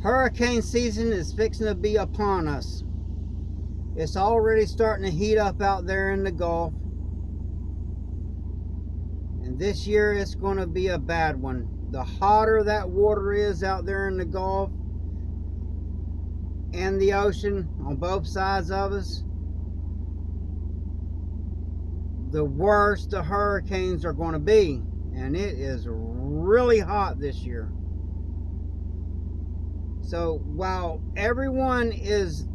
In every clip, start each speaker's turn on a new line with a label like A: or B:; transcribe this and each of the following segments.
A: Hurricane season is fixing to be upon us. It's already starting to heat up out there in the Gulf. And this year it's going to be a bad one. The hotter that water is out there in the Gulf and the ocean on both sides of us, the worse the hurricanes are going to be. And it is really hot this year. So while everyone is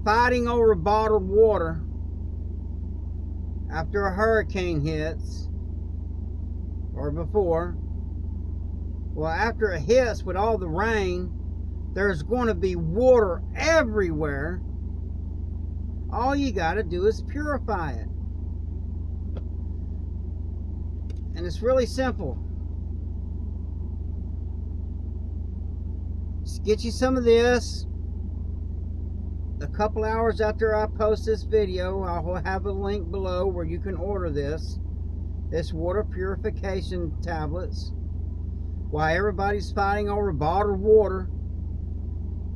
A: fighting over bottled water after a hurricane hits, or before, well, after it hits with all the rain, there's going to be water everywhere. All you got to do is purify it. And it's really simple. Just get you some of this. A couple hours after I post this video, I'll have a link below where you can order this water purification tablets. While everybody's fighting over bottled water,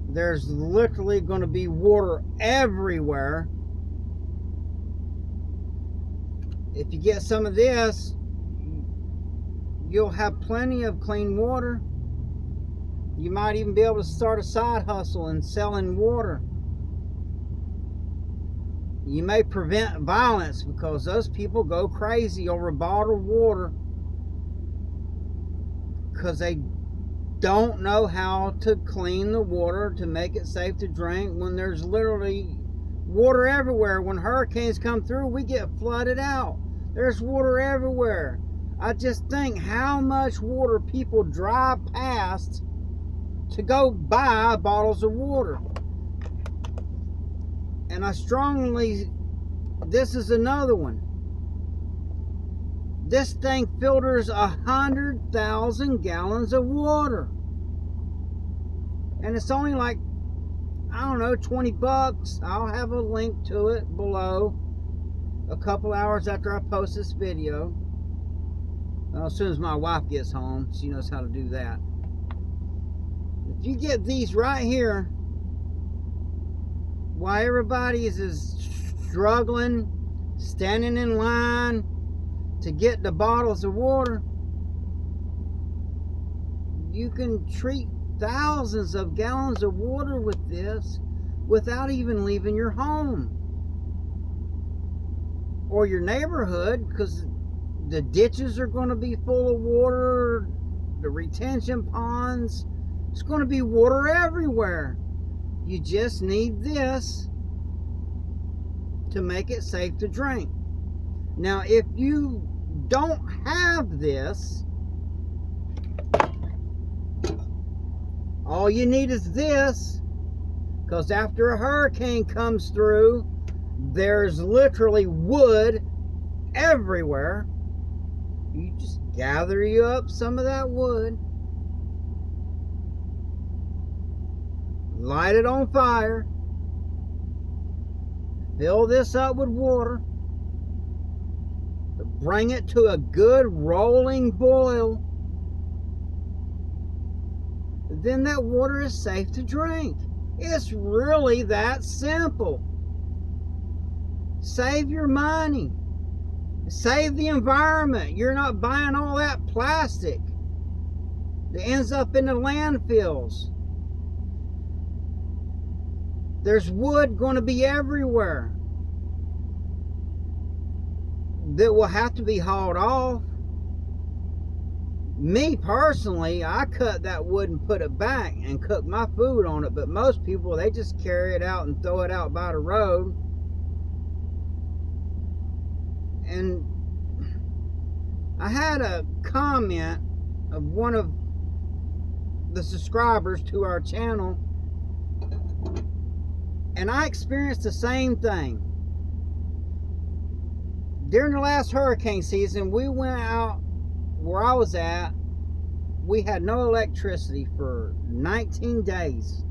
A: there's literally going to be water everywhere. If you get some of this, you'll have plenty of clean water. You might even be able to start a side hustle in selling water. You may prevent violence because those people go crazy over bottled water because they don't know how to clean the water to make it safe to drink when there's literally water everywhere. When hurricanes come through, we get flooded out. There's water everywhere. I just think how much water people drive past to go buy bottles of water. And this is another one. This thing filters 100,000 gallons of water. And it's only like, I don't know, 20 bucks. I'll have a link to it below a couple hours after I post this video. Well, as soon as my wife gets home, she knows how to do that. If you get these right here, while everybody is struggling, standing in line to get the bottles of water, you can treat thousands of gallons of water with this without even leaving your home or your neighborhood, because the ditches are going to be full of water, the retention ponds. It's going to be water everywhere. You just need this to make it safe to drink. Now, if you don't have this, all you need is this, because after a hurricane comes through, there's literally wood everywhere. You just gather you up some of that wood, light it on fire, fill this up with water, bring it to a good rolling boil. Then that water is safe to drink. It's really that simple. Save your money. Save the environment. You're not buying all that plastic that ends up in the landfills. There's wood going to be everywhere that will have to be hauled off. Me personally, I cut that wood and put it back and cook my food on it, but most people, they just carry it out and throw it out by the road. And I had a comment of one of the subscribers to our channel, and I experienced the same thing. During the last hurricane season, we went out where I was at. We had no electricity for 19 days.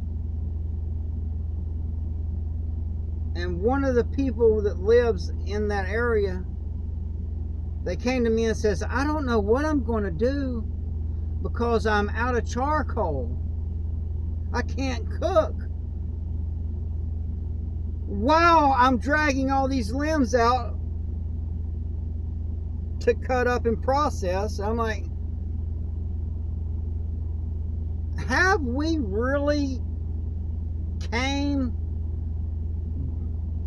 A: And one of the people that lives in that area, they came to me and says, I don't know what I'm going to do because I'm out of charcoal. I can't cook. While I'm dragging all these limbs out to cut up and process, I'm like, have we really came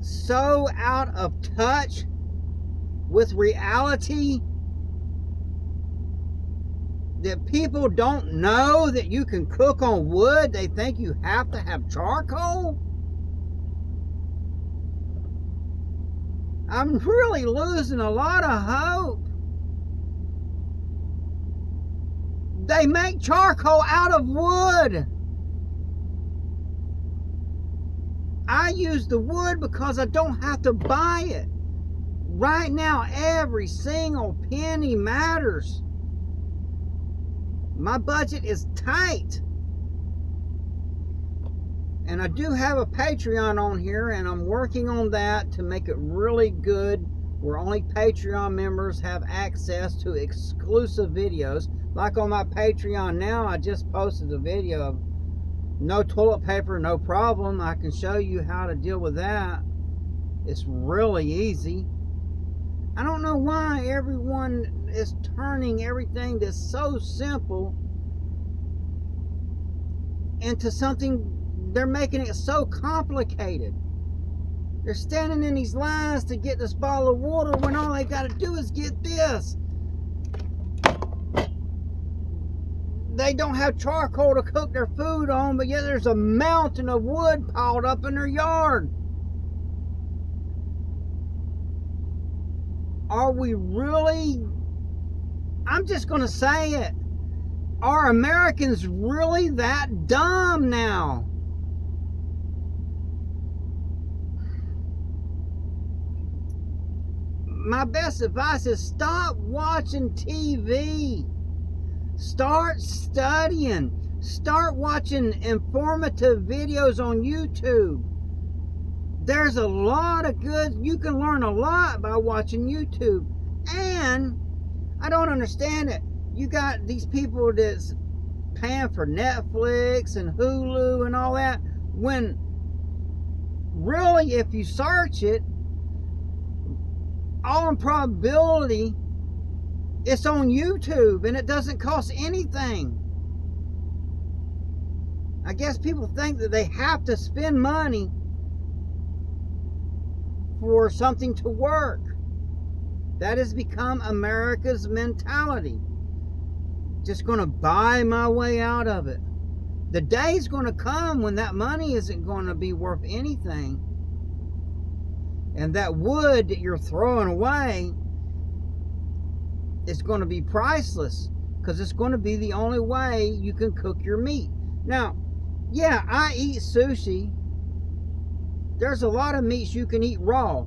A: so out of touch with reality that people don't know that you can cook on wood? They think you have to have charcoal? I'm really losing a lot of hope. They make charcoal out of wood. I use the wood because I don't have to buy it. Right now, every single penny matters. My budget is tight. And I do have a Patreon on here, and I'm working on that to make it really good, where only Patreon members have access to exclusive videos. Like on my Patreon now, I just posted a video of no toilet paper, no problem. I can show you how to deal with that. It's really easy. I don't know why everyone is turning everything that's so simple into something. They're making it so complicated. They're standing in these lines to get this bottle of water when all they got to do is get this. They don't have charcoal to cook their food on, but yet there's a mountain of wood piled up in their yard. Are we really, I'm just going to say it, are Americans really that dumb now? My best advice is stop watching TV. Start studying. Start watching informative videos on YouTube. There's a lot of good, you can learn a lot by watching YouTube. And I don't understand it. You got these people that's paying for Netflix and Hulu and all that, when really, if you search it, all in probability, it's on YouTube and it doesn't cost anything. I guess people think that they have to spend money for something to work. That has become America's mentality. Just going to buy my way out of it. The day's going to come when that money isn't going to be worth anything. And that wood that you're throwing away is going to be priceless, because it's going to be the only way you can cook your meat. Now, yeah, I eat sushi. There's a lot of meats you can eat raw.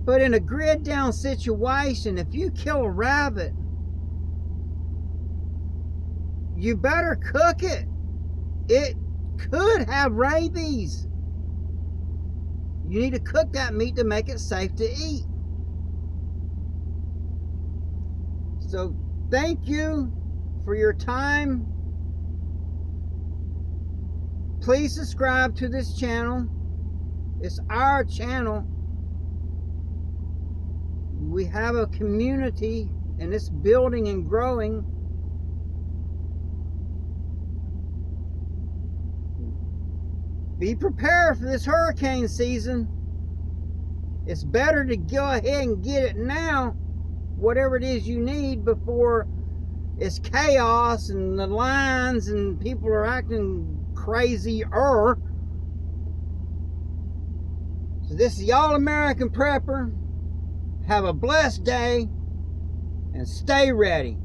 A: But in a grid down situation, if you kill a rabbit, you better cook it. It could have rabies. You need to cook that meat to make it safe to eat. So thank you for your time. Please subscribe to this channel. It's our channel. We have a community and it's building and growing. Be prepared for this hurricane season. It's better to go ahead and get it now, whatever it is you need, before it's chaos and the lines and people are acting crazier. So this is y'all American Prepper. Have a blessed day and stay ready.